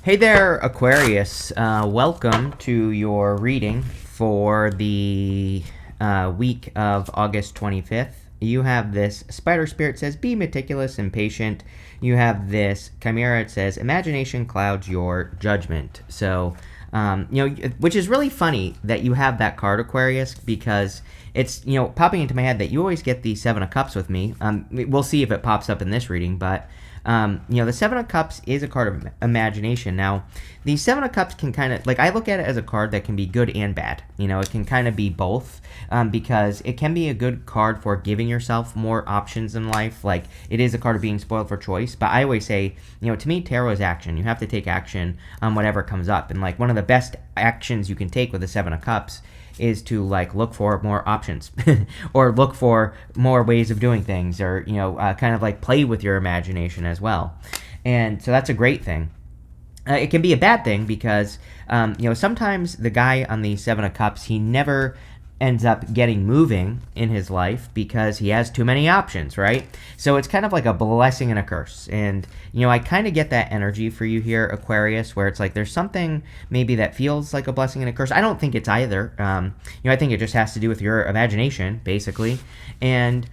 Hey there, Aquarius. Welcome to your reading for the week of August 25th. You have this Spider Spirit says, be meticulous and patient. You have this Chimera, it says, imagination clouds your judgment. So, which is really funny that you have that card, Aquarius, because it's, popping into my head that you always get the Seven of Cups with me. We'll see if it pops up in this reading, but the Seven of Cups is a card of imagination. Now, the Seven of Cups can kind of, I look at it as a card that can be good and bad. It can kind of be both, because it can be a good card for giving yourself more options in life. Like, it is a card of being spoiled for choice, but I always say, to me, tarot is action. You have to take action on whatever comes up. And, one of the best actions you can take with the Seven of Cups is to look for more options or look for more ways of doing things, or kind of play with your imagination as well. And so that's a great thing. It can be a bad thing because sometimes the guy on the Seven of Cups, he never ends up getting moving in his life because he has too many options, right? So it's kind of like a blessing and a curse. And, I kind of get that energy for you here, Aquarius, where it's there's something maybe that feels like a blessing and a curse. I don't think it's either. I think it just has to do with your imagination, basically. And,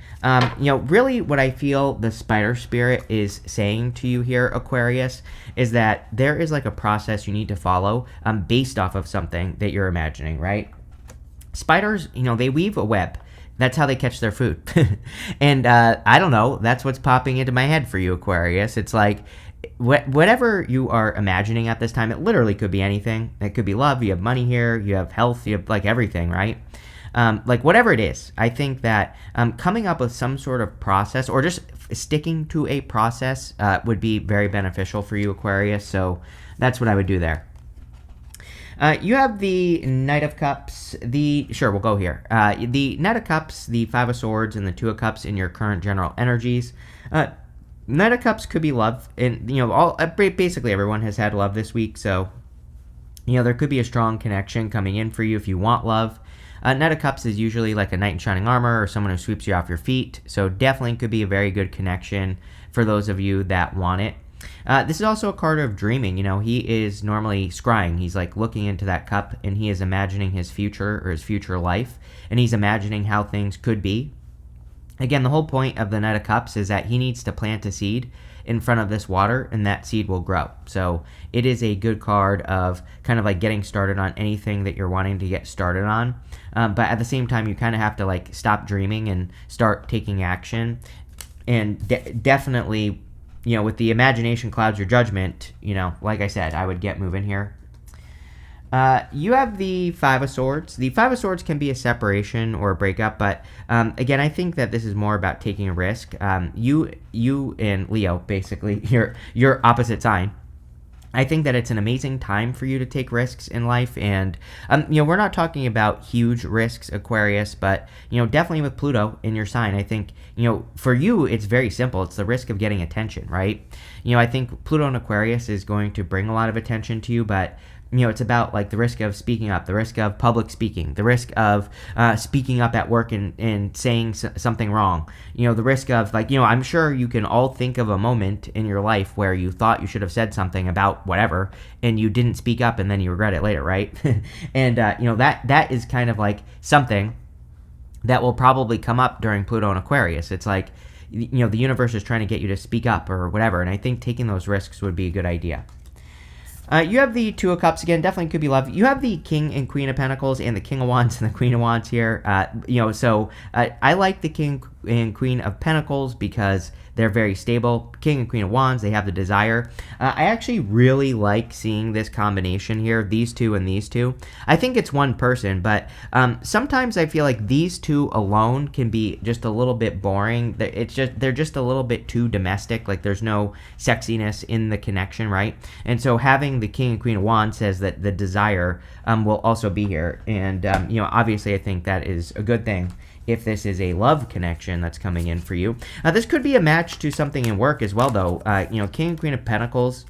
really what I feel the Spider Spirit is saying to you here, Aquarius, is that there is a process you need to follow based off of something that you're imagining, right? Spiders, they weave a web. That's how they catch their food. And I don't know, that's what's popping into my head for you, Aquarius. It's whatever you are imagining at this time, it literally could be anything. It could be love, you have money here, you have health, you have everything, right? Whatever it is, I think that coming up with some sort of process or just sticking to a process would be very beneficial for you, Aquarius. So that's what I would do there. You have the Knight of Cups, we'll go here. The Knight of Cups, the Five of Swords, and the Two of Cups in your current general energies. Knight of Cups could be love, and, basically everyone has had love this week, so, there could be a strong connection coming in for you if you want love. Knight of Cups is usually like a knight in shining armor or someone who sweeps you off your feet, so definitely could be a very good connection for those of you that want it. This is also a card of dreaming. He is normally scrying. He's looking into that cup, and he is imagining his future or his future life, and he's imagining how things could be. Again, the whole point of the Knight of Cups is that he needs to plant a seed in front of this water, and that seed will grow. So it is a good card of kind of getting started on anything that you're wanting to get started on. But at the same time, you kind of have to stop dreaming and start taking action. And definitely, with the imagination clouds your judgment, like I said, I would get moving here. You have the Five of Swords. The Five of Swords can be a separation or a breakup, but again, I think that this is more about taking a risk. You and Leo, basically, your opposite sign. I think that it's an amazing time for you to take risks in life, and we're not talking about huge risks, Aquarius, but definitely with Pluto in your sign, I think for you it's very simple. It's the risk of getting attention, right? I think Pluto in Aquarius is going to bring a lot of attention to you, but it's about the risk of speaking up, the risk of public speaking, the risk of speaking up at work and saying something wrong. The risk of I'm sure you can all think of a moment in your life where you thought you should have said something about whatever and you didn't speak up and then you regret it later, right? And that is kind of something that will probably come up during Pluto and Aquarius. It's the universe is trying to get you to speak up or whatever, and I think taking those risks would be a good idea. You have the Two of Cups again, definitely could be love. You have the King and Queen of Pentacles and the King of Wands and the Queen of Wands here. So I like the King and Queen of Pentacles because they're very stable. King and Queen of Wands, they have the desire. I actually really like seeing this combination here, these two and these two. I think it's one person, but sometimes I feel like these two alone can be just a little bit boring. They're just a little bit too domestic. There's no sexiness in the connection, right? And so having the King and Queen of Wands says that the desire will also be here. And, obviously I think that is a good thing if this is a love connection that's coming in for you. This could be a match to something in work as well, though. King and Queen of Pentacles,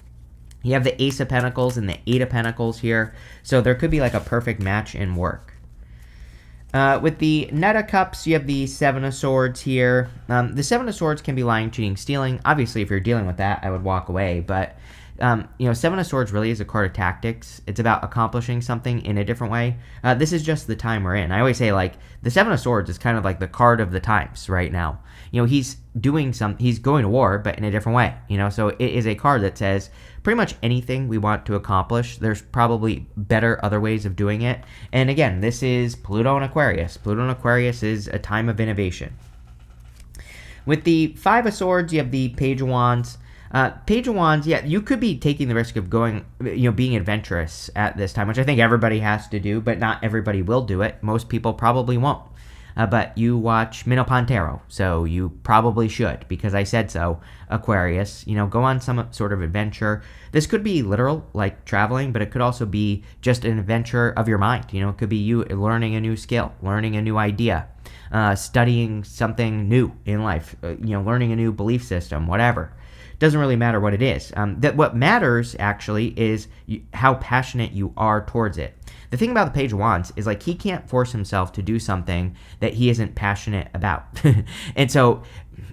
you have the Ace of Pentacles and the Eight of Pentacles here. So there could be a perfect match in work. With the Knight of Cups, you have the Seven of Swords here. The Seven of Swords can be lying, cheating, stealing. Obviously, if you're dealing with that, I would walk away. But Seven of Swords really is a card of tactics. It's about accomplishing something in a different way. This is just the time we're in. I always say, like, the Seven of Swords is kind of like the card of the times right now. He's going to war, but in a different way. So it is a card that says pretty much anything we want to accomplish, there's probably better other ways of doing it. And again, this is Pluto and Aquarius. Pluto and Aquarius is a time of innovation. With the Five of Swords, you have the Page of Wands. Page of Wands, yeah, you could be taking the risk of going, being adventurous at this time, which I think everybody has to do, but not everybody will do it. Most people probably won't. But you watch Minnow, so you probably should, because I said so, Aquarius. Go on some sort of adventure. This could be literal, like traveling, but it could also be just an adventure of your mind. It could be you learning a new skill, learning a new idea, studying something new in life, learning a new belief system, whatever. Doesn't really matter what it is. That what matters, actually, is how passionate you are towards it. The thing about the Page of Wands is, like, he can't force himself to do something that he isn't passionate about. And so,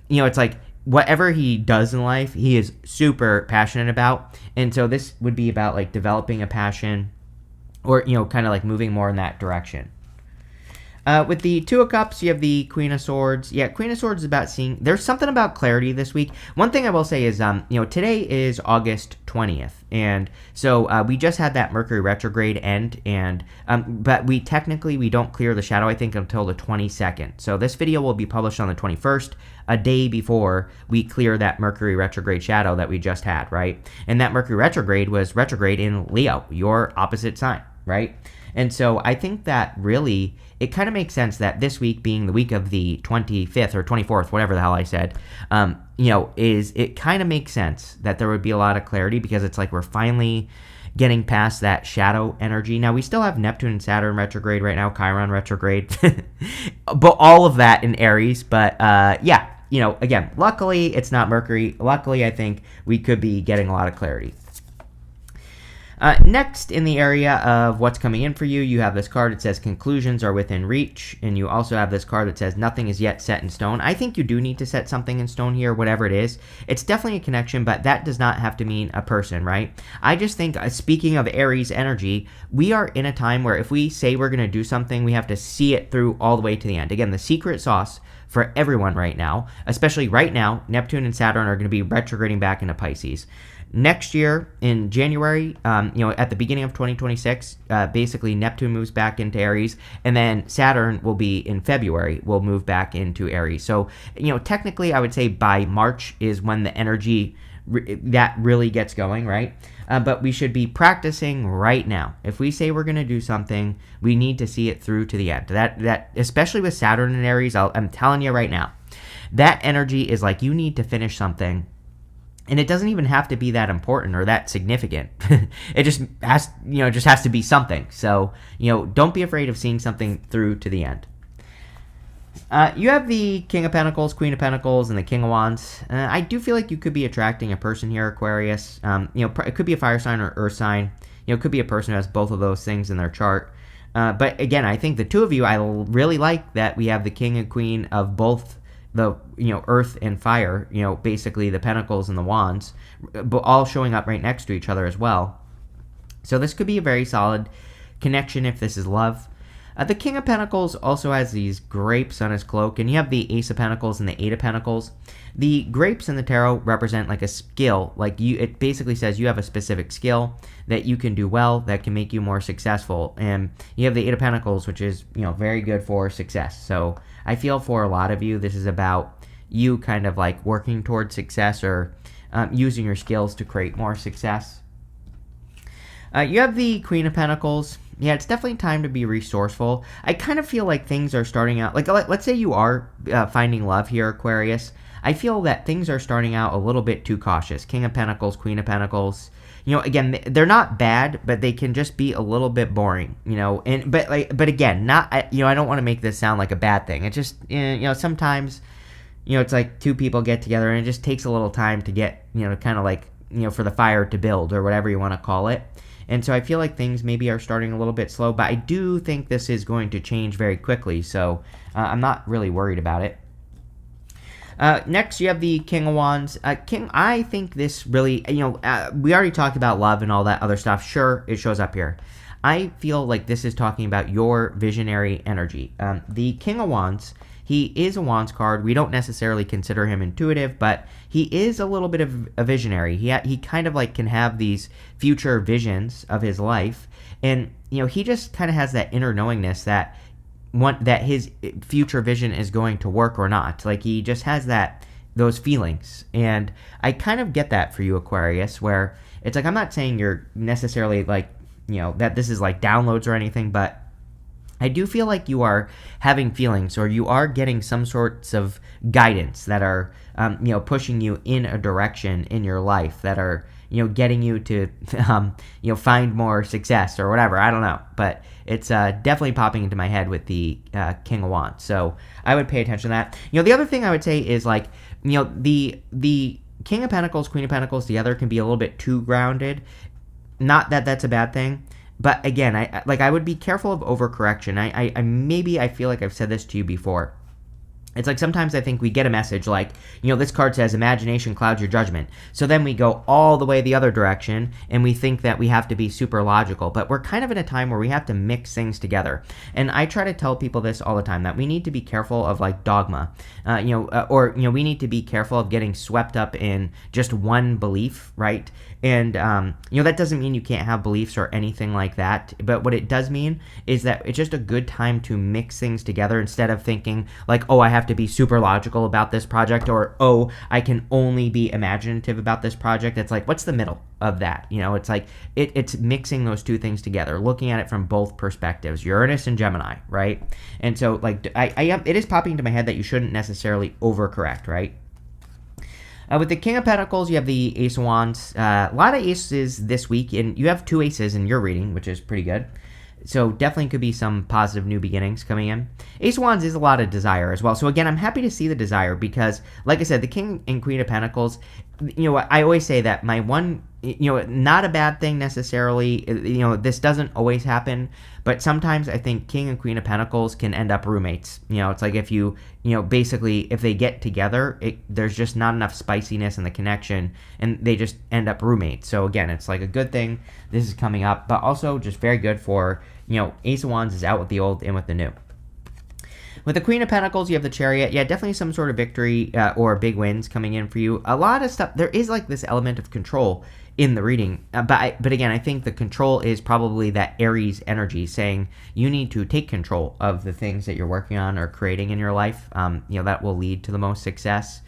it's like whatever he does in life, he is super passionate about. And so this would be about, like, developing a passion or, kind of like moving more in that direction. With the Two of Cups, you have the Queen of Swords. Yeah, Queen of Swords is about seeing... There's something about clarity this week. One thing I will say is, today is August 20th. And so we just had that Mercury retrograde end. But we don't clear the shadow, I think, until the 22nd. So this video will be published on the 21st, a day before we clear that Mercury retrograde shadow that we just had, right? And that Mercury retrograde was retrograde in Leo, your opposite sign, right? And so I think that really, it kind of makes sense that this week being the week of the 25th or 24th, whatever the hell I said, it kind of makes sense that there would be a lot of clarity, because it's like we're finally getting past that shadow energy. Now, we still have Neptune and Saturn retrograde right now, Chiron retrograde, but all of that in Aries. But again, luckily it's not Mercury. Luckily, I think we could be getting a lot of clarity. Next, in the area of what's coming in for you, you have this card that says conclusions are within reach, and you also have this card that says nothing is yet set in stone. I think you do need to set something in stone here, whatever it is. It's definitely a connection, but that does not have to mean a person, right? I just think, speaking of Aries energy, we are in a time where if we say we're going to do something, we have to see it through all the way to the end. Again, the secret sauce for everyone right now, especially right now, Neptune and Saturn are going to be retrograding back into Pisces. Next year, in January, at the beginning of 2026, basically Neptune moves back into Aries, and then Saturn will be in February, will move back into Aries. So, technically, I would say by March is when the energy that really gets going, right? But we should be practicing right now. If we say we're going to do something, we need to see it through to the end. That especially with Saturn and Aries, I'm telling you right now, that energy is like you need to finish something. And it doesn't even have to be that important or that significant. It just has to be something. So, don't be afraid of seeing something through to the end. You have the King of Pentacles, Queen of Pentacles, and the King of Wands. I do feel like you could be attracting a person here, Aquarius. It could be a fire sign or earth sign. It could be a person who has both of those things in their chart. But again, I think the two of you, I really like that we have the King and Queen of both the earth and fire, basically the pentacles and the wands, but all showing up right next to each other as well. So this could be a very solid connection if this is love. The King of Pentacles also has these grapes on his cloak, and you have the Ace of Pentacles and the Eight of Pentacles. The grapes in the tarot represent like a skill, it basically says you have a specific skill that you can do well, that can make you more successful. And you have the Eight of Pentacles, which is, very good for success. So I feel for a lot of you, this is about you kind of like working towards success or using your skills to create more success. You have the Queen of Pentacles. Yeah, it's definitely time to be resourceful. I kind of feel like things are starting out, like let's say you are finding love here, Aquarius. I feel that things are starting out a little bit too cautious. King of Pentacles, Queen of Pentacles. Again, they're not bad, but they can just be a little bit boring, but again, not, I don't want to make this sound like a bad thing. It just, sometimes, it's like two people get together and it just takes a little time to get, kind of like, for the fire to build or whatever you want to call it. And so I feel like things maybe are starting a little bit slow, but I do think this is going to change very quickly, so I'm not really worried about it. Next, you have the King of Wands. I think this really, we already talked about love and all that other stuff. Sure, it shows up here. I feel like this is talking about your visionary energy. The King of Wands, he is a Wands card. We don't necessarily consider him intuitive, but he is a little bit of a visionary. He kind of like can have these future visions of his life, and he just kind of has that inner knowingness that that his future vision is going to work or not. Like he just has those feelings, and I kind of get that for you, Aquarius, where it's like I'm not saying you're necessarily like that this is like downloads or anything, but I do feel like you are having feelings, or you are getting some sorts of guidance that are pushing you in a direction in your life that are getting you to find more success or whatever. I don't know, but it's definitely popping into my head with the King of Wands. So I would pay attention to that. The other thing I would say is like the King of Pentacles, Queen of Pentacles together can be a little bit too grounded. Not that that's a bad thing, but again, I would be careful of overcorrection. I feel like I've said this to you before. It's like sometimes I think we get a message like, this card says imagination clouds your judgment. So then we go all the way the other direction and we think that we have to be super logical. But we're kind of in a time where we have to mix things together. And I try to tell people this all the time, that we need to be careful of like dogma, we need to be careful of getting swept up in just one belief, right? And, that doesn't mean you can't have beliefs or anything like that. But what it does mean is that it's just a good time to mix things together instead of thinking like, oh, I have to be super logical about this project, or, oh, I can only be imaginative about this project. It's like, what's the middle of that? It's like, it's mixing those two things together, looking at it from both perspectives, Uranus and Gemini, right? And so like, it is popping into my head that you shouldn't necessarily overcorrect, right? With the King of Pentacles, you have the Ace of Wands. A lot of aces this week, and you have 2 aces in your reading, which is pretty good. So definitely could be some positive new beginnings coming in. Ace of Wands is a lot of desire as well. So again, I'm happy to see the desire because, like I said, the King and Queen of Pentacles, I always say that my one, not a bad thing necessarily. This doesn't always happen, but sometimes I think King and Queen of Pentacles can end up roommates. It's like if basically if they get together, there's just not enough spiciness in the connection, and they just end up roommates. So again, it's like a good thing this is coming up, but also just very good for, Ace of Wands is out with the old, in with the new. With the Queen of Pentacles, you have the Chariot. Yeah, definitely some sort of victory or big wins coming in for you. A lot of stuff. There is like this element of control in the reading. But again, I think the control is probably that Aries energy saying you need to take control of the things that you're working on or creating in your life. That will lead to the most success.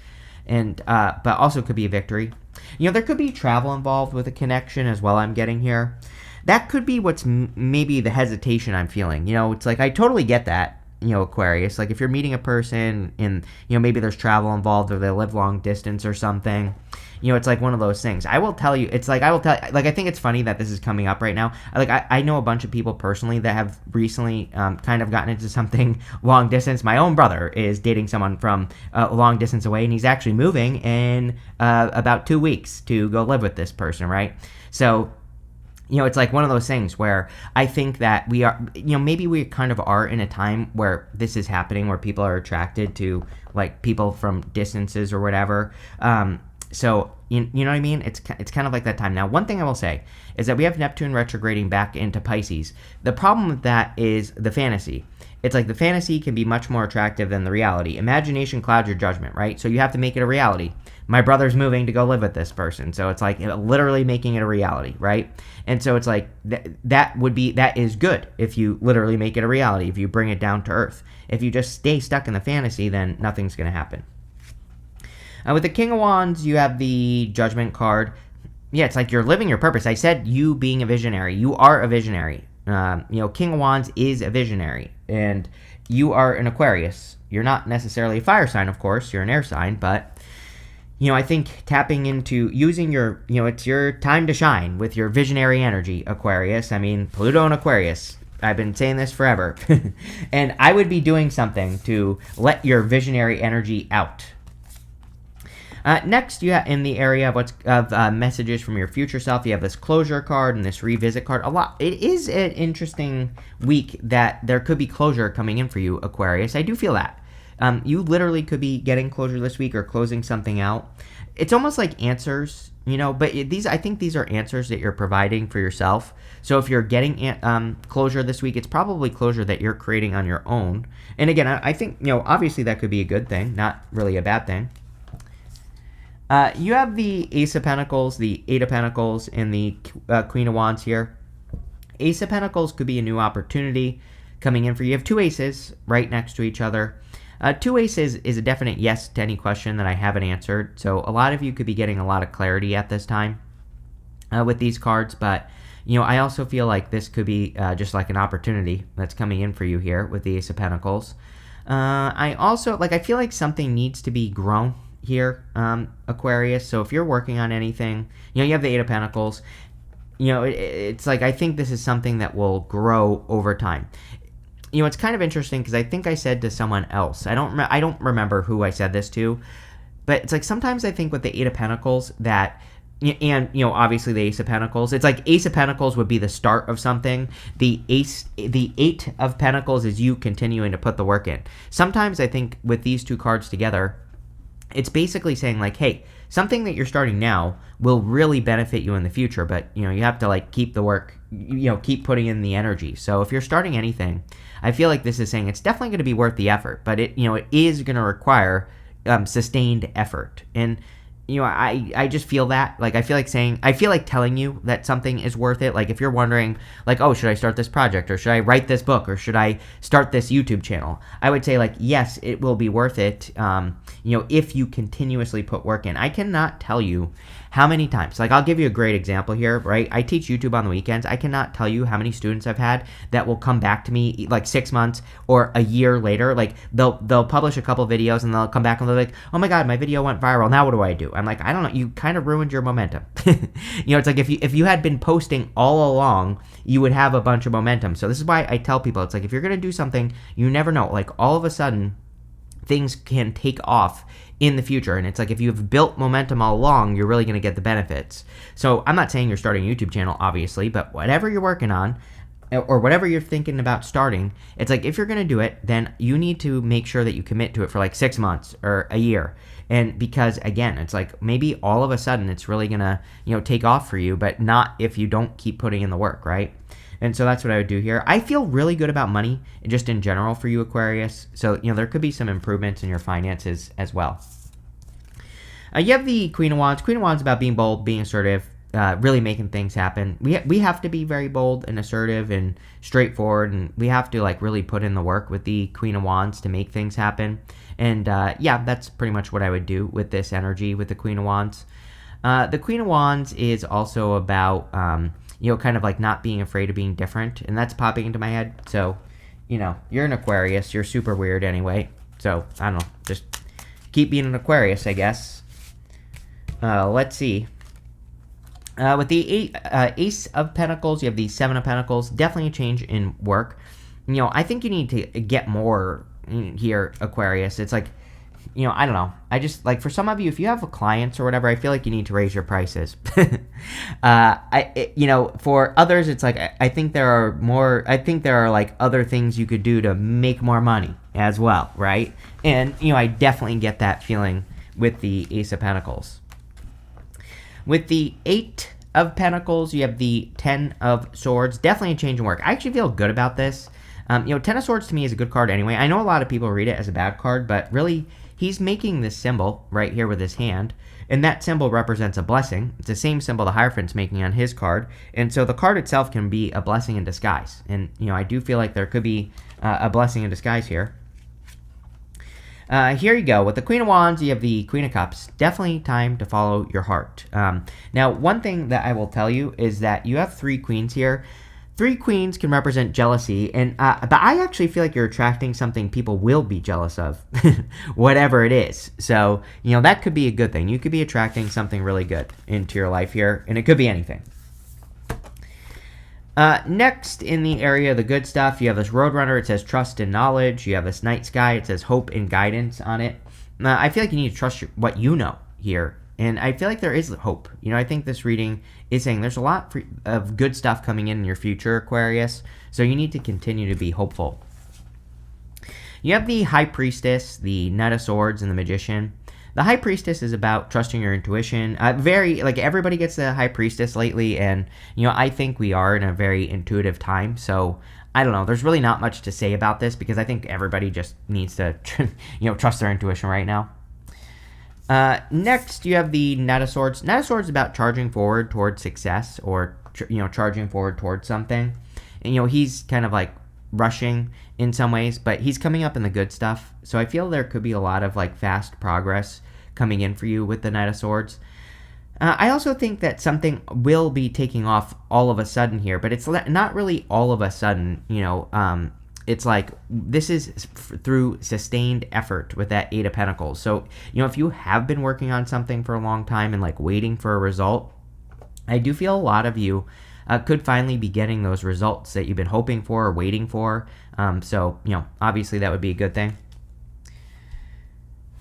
And but also could be a victory. There could be travel involved with a connection as well, I'm getting here. That could be what's maybe the hesitation I'm feeling. It's like I totally get that. Aquarius, like if you're meeting a person and, maybe there's travel involved or they live long distance or something, it's like one of those things. I think it's funny that this is coming up right now. Like I know a bunch of people personally that have recently kind of gotten into something long distance. My own brother is dating someone from a long distance away, and he's actually moving in about 2 weeks to go live with this person, right? So it's like one of those things where I think that we are, maybe we kind of are in a time where this is happening, where people are attracted to like people from distances or whatever. So, you know what I mean? It's kind of like that time. Now, one thing I will say is that we have Neptune retrograding back into Pisces. The problem with that is the fantasy. It's like the fantasy can be much more attractive than the reality. Imagination clouds your judgment, right? So you have to make it a reality. My brother's moving to go live with this person. So it's like literally making it a reality, right? And so it's like that is good if you literally make it a reality, if you bring it down to earth. If you just stay stuck in the fantasy, then nothing's going to happen. With the King of Wands, you have the Judgment card. Yeah, it's like you're living your purpose. I said you being a visionary. You are a visionary. King of Wands is a visionary, and you are an Aquarius. You're not necessarily a fire sign, of course. You're an air sign, but I think tapping into using your, it's your time to shine with your visionary energy, Aquarius. I mean, Pluto and Aquarius. I've been saying this forever, and I would be doing something to let your visionary energy out. Next, you have in the area of messages from your future self, you have this closure card and this revisit card. It is an interesting week that there could be closure coming in for you, Aquarius. I do feel that. You literally could be getting closure this week or closing something out. It's almost like answers, but I think these are answers that you're providing for yourself. So if you're getting closure this week, it's probably closure that you're creating on your own. And again, I think, obviously that could be a good thing, not really a bad thing. You have the Ace of Pentacles, the Eight of Pentacles, and the Queen of Wands here. Ace of Pentacles could be a new opportunity coming in for you. You have two aces right next to each other. Two aces is a definite yes to any question that I haven't answered. So a lot of you could be getting a lot of clarity at this time with these cards. But, I also feel like this could be just like an opportunity that's coming in for you here with the Ace of Pentacles. I also, I feel like something needs to be grown here, Aquarius. So if you're working on anything, you have the Eight of Pentacles. It's like I think this is something that will grow over time. It's kind of interesting because I think I said to someone else, I don't remember who I said this to, but it's like sometimes I think with the Eight of Pentacles that, and obviously the Ace of Pentacles, it's like Ace of Pentacles would be the start of something. The Eight of Pentacles is you continuing to put the work in. Sometimes I think with these two cards together, it's basically saying like, hey, something that you're starting now will really benefit you in the future, but you have to keep the work, keep putting in the energy. So if you're starting anything, I feel like this is saying it's definitely going to be worth the effort, but it is going to require sustained effort. And I just feel that, I feel like telling you that something is worth it. Like if you're wondering, oh, should I start this project, or should I write this book, or should I start this YouTube channel? I would say yes, it will be worth it. If you continuously put work in. I cannot tell you how many times, I'll give you a great example here, right? I teach YouTube on the weekends. I cannot tell you how many students I've had that will come back to me 6 months or a year later. They'll publish a couple videos and they'll come back and they're like, oh my God, my video went viral. Now what do I do? I'm like, I don't know. You kind of ruined your momentum. It's like if you had been posting all along, you would have a bunch of momentum. So this is why I tell people, it's like if you're going to do something, you never know. All of a sudden, things can take off in the future. And it's like if you've built momentum all along, you're really going to get the benefits. So I'm not saying you're starting a YouTube channel, obviously, but whatever you're working on or whatever you're thinking about starting, it's like if you're going to do it, then you need to make sure that you commit to it for 6 months or a year. And because again, it's like maybe all of a sudden it's really going to, take off for you, but not if you don't keep putting in the work, right? And so that's what I would do here. I feel really good about money just in general for you, Aquarius. So, there could be some improvements in your finances as well. You have the Queen of Wands. Queen of Wands about being bold, being assertive, really making things happen. We have to be very bold and assertive and straightforward, and we have to really put in the work with the Queen of Wands to make things happen. And yeah, that's pretty much what I would do with this energy with the Queen of Wands. The Queen of Wands is also about kind of not being afraid of being different, and that's popping into my head. So, you're an Aquarius, you're super weird anyway. So I don't know, just keep being an Aquarius, I guess. Let's see. With the Ace of Pentacles, you have the Seven of Pentacles. Definitely a change in work. I think you need to get more here, Aquarius. It's like, I don't know. I just, for some of you, if you have clients or whatever, I feel like you need to raise your prices. For others, it's like, I think there are other things you could do to make more money as well, right? And, I definitely get that feeling with the Ace of Pentacles. With the Eight of Pentacles, you have the Ten of Swords. Definitely a change in work. I actually feel good about this. Ten of Swords to me is a good card anyway. I know a lot of people read it as a bad card, but really, he's making this symbol right here with his hand, and that symbol represents a blessing. It's the same symbol the Hierophant's making on his card, and so the card itself can be a blessing in disguise. And, I do feel like there could be a blessing in disguise here. Here you go. With the Queen of Wands, you have the Queen of Cups. Definitely time to follow your heart. Now, one thing that I will tell you is that you have 3 queens here. 3 queens can represent jealousy, and but I actually feel like you're attracting something people will be jealous of, whatever it is. So, that could be a good thing. You could be attracting something really good into your life here, and it could be anything. Next, in the area of the good stuff, you have this Roadrunner. It says trust and knowledge. You have this Night Sky. It says hope and guidance on it. I feel like you need to trust what you know here. And I feel like there is hope. I think this reading is saying there's a lot of good stuff coming in your future, Aquarius. So you need to continue to be hopeful. You have the High Priestess, the Knight of Swords, and the Magician. The High Priestess is about trusting your intuition. Everybody gets the High Priestess lately, and I think we are in a very intuitive time. So I don't know. There's really not much to say about this because I think everybody just needs to trust their intuition right now. Next, you have the Knight of Swords. Knight of Swords is about charging forward towards success, or charging forward towards something. And he's kind of like rushing in some ways, but he's coming up in the good stuff. So I feel there could be a lot of like fast progress coming in for you with the Knight of Swords. I also think that something will be taking off all of a sudden here, but it's not really all of a sudden. It's like this is through sustained effort with that Eight of Pentacles. So, if you have been working on something for a long time and like waiting for a result, I do feel a lot of you could finally be getting those results that you've been hoping for or waiting for. So, obviously that would be a good thing.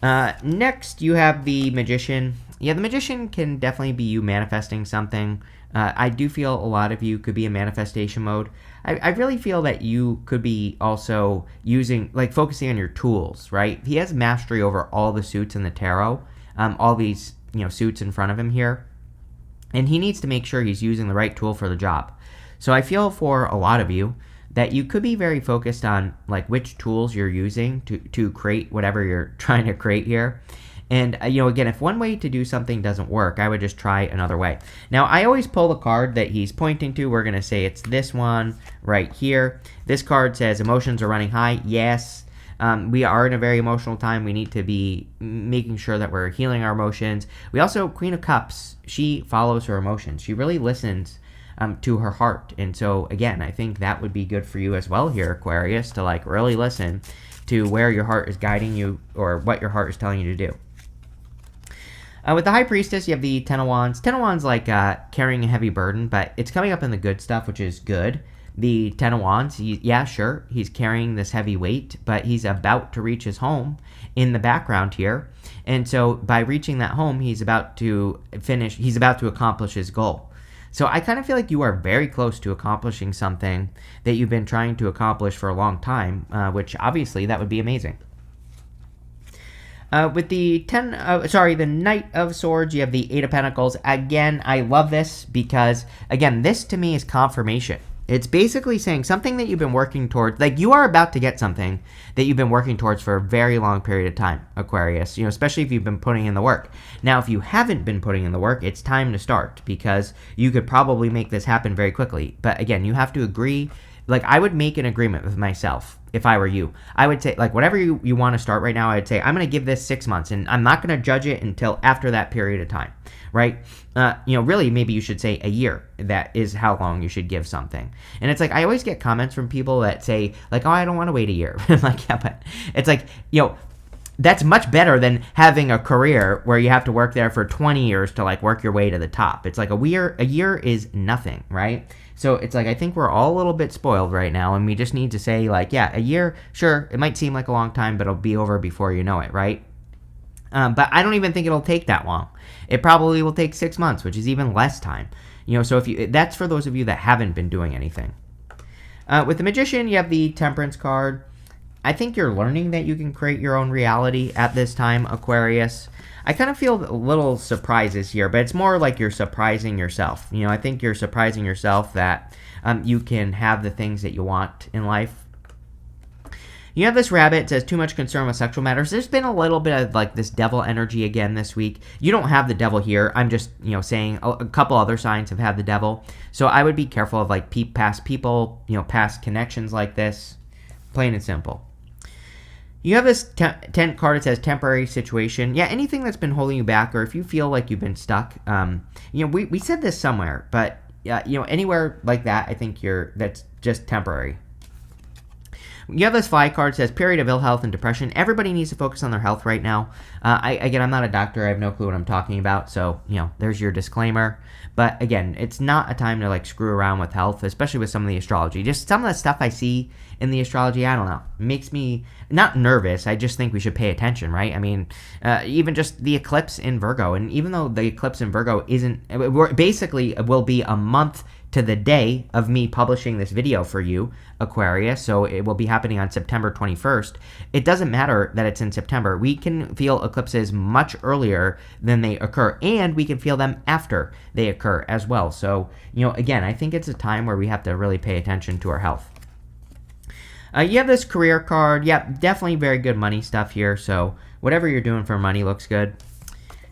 Next, you have the Magician. Yeah, the Magician can definitely be you manifesting something. I do feel a lot of you could be in manifestation mode. I really feel that you could be also focusing on your tools, right? He has mastery over all the suits in the tarot, all these, suits in front of him here. And he needs to make sure he's using the right tool for the job. So I feel for a lot of you that you could be very focused on like which tools you're using to create whatever you're trying to create here. And, again, if one way to do something doesn't work, I would just try another way. Now, I always pull the card that he's pointing to. We're going to say it's this one right here. This card says emotions are running high. Yes, we are in a very emotional time. We need to be making sure that we're healing our emotions. We also, Queen of Cups, she follows her emotions. She really listens to her heart. And so, again, I think that would be good for you as well here, Aquarius, to like really listen to where your heart is guiding you or what your heart is telling you to do. With the High Priestess, you have the Ten of Wands. Ten of Wands like carrying a heavy burden, but it's coming up in the good stuff, which is good. The Ten of Wands, he's carrying this heavy weight, but he's about to reach his home in the background here. And so by reaching that home, he's about to accomplish his goal. So I kind of feel like you are very close to accomplishing something that you've been trying to accomplish for a long time, which obviously that would be amazing. With the Knight of Swords, you have the Eight of Pentacles. Again, I love this because, again, this to me is confirmation. It's basically saying something that you've been working towards, like you are about to get something that you've been working towards for a very long period of time, Aquarius, especially if you've been putting in the work. Now, if you haven't been putting in the work, it's time to start because you could probably make this happen very quickly. But again, you have to agree. Like, I would make an agreement with myself if I were you. I would say, like, whatever you want to start right now, I would say, I'm going to give this 6 months, and I'm not going to judge it until after that period of time, right? Really, maybe you should say a year. That is how long you should give something. And it's like, I always get comments from people that say, like, oh, I don't want to wait a year. I'm like, yeah, but it's like, that's much better than having a career where you have to work there for 20 years to, like, work your way to the top. It's like a year is nothing, right? So it's like, I think we're all a little bit spoiled right now, and we just need to say, like, yeah, a year, sure, it might seem like a long time, but it'll be over before you know it, right? But I don't even think it'll take that long. It probably will take 6 months, which is even less time. So that's for those of you that haven't been doing anything. With the Magician, you have the Temperance card. I think you're learning that you can create your own reality at this time, Aquarius. I kind of feel little surprises here, but it's more like you're surprising yourself. I think you're surprising yourself that you can have the things that you want in life. You have this Rabbit. It says too much concern with sexual matters. There's been a little bit of like this devil energy again this week. You don't have the devil here. I'm just, saying a couple other signs have had the devil. So I would be careful of like past people, past connections like this. Plain and simple. You have this tent card. It says temporary situation. Yeah, anything that's been holding you back, or if you feel like you've been stuck. We said this somewhere, but anywhere like that, I think that's just temporary. You have this Fly card. It says period of ill health and depression. Everybody needs to focus on their health right now. I'm not a doctor. I have no clue what I'm talking about. So, there's your disclaimer. But again, it's not a time to like screw around with health, especially with some of the astrology. Just some of the stuff I see in the astrology, I don't know, makes me not nervous. I just think we should pay attention, right? I mean, even just the eclipse in Virgo. And even though the eclipse in Virgo basically will be a month to the day of me publishing this video for you, Aquarius, so it will be happening on September 21st. It doesn't matter that it's in September. We can feel eclipses much earlier than they occur, and we can feel them after they occur as well. So, again, I think it's a time where we have to really pay attention to our health. You have this career card. Yep, definitely very good money stuff here. So whatever you're doing for money looks good.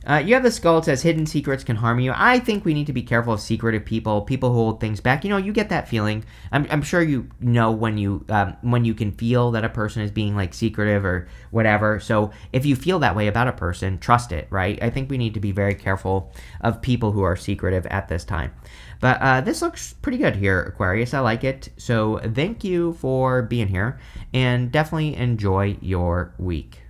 You have the skull. It says hidden secrets can harm you. I think we need to be careful of secretive people who hold things back. You get that feeling. I'm sure you know when you can feel that a person is being like secretive or whatever. So if you feel that way about a person, trust it, right? I think we need to be very careful of people who are secretive at this time. But this looks pretty good here, Aquarius. I like it. So thank you for being here, and definitely enjoy your week.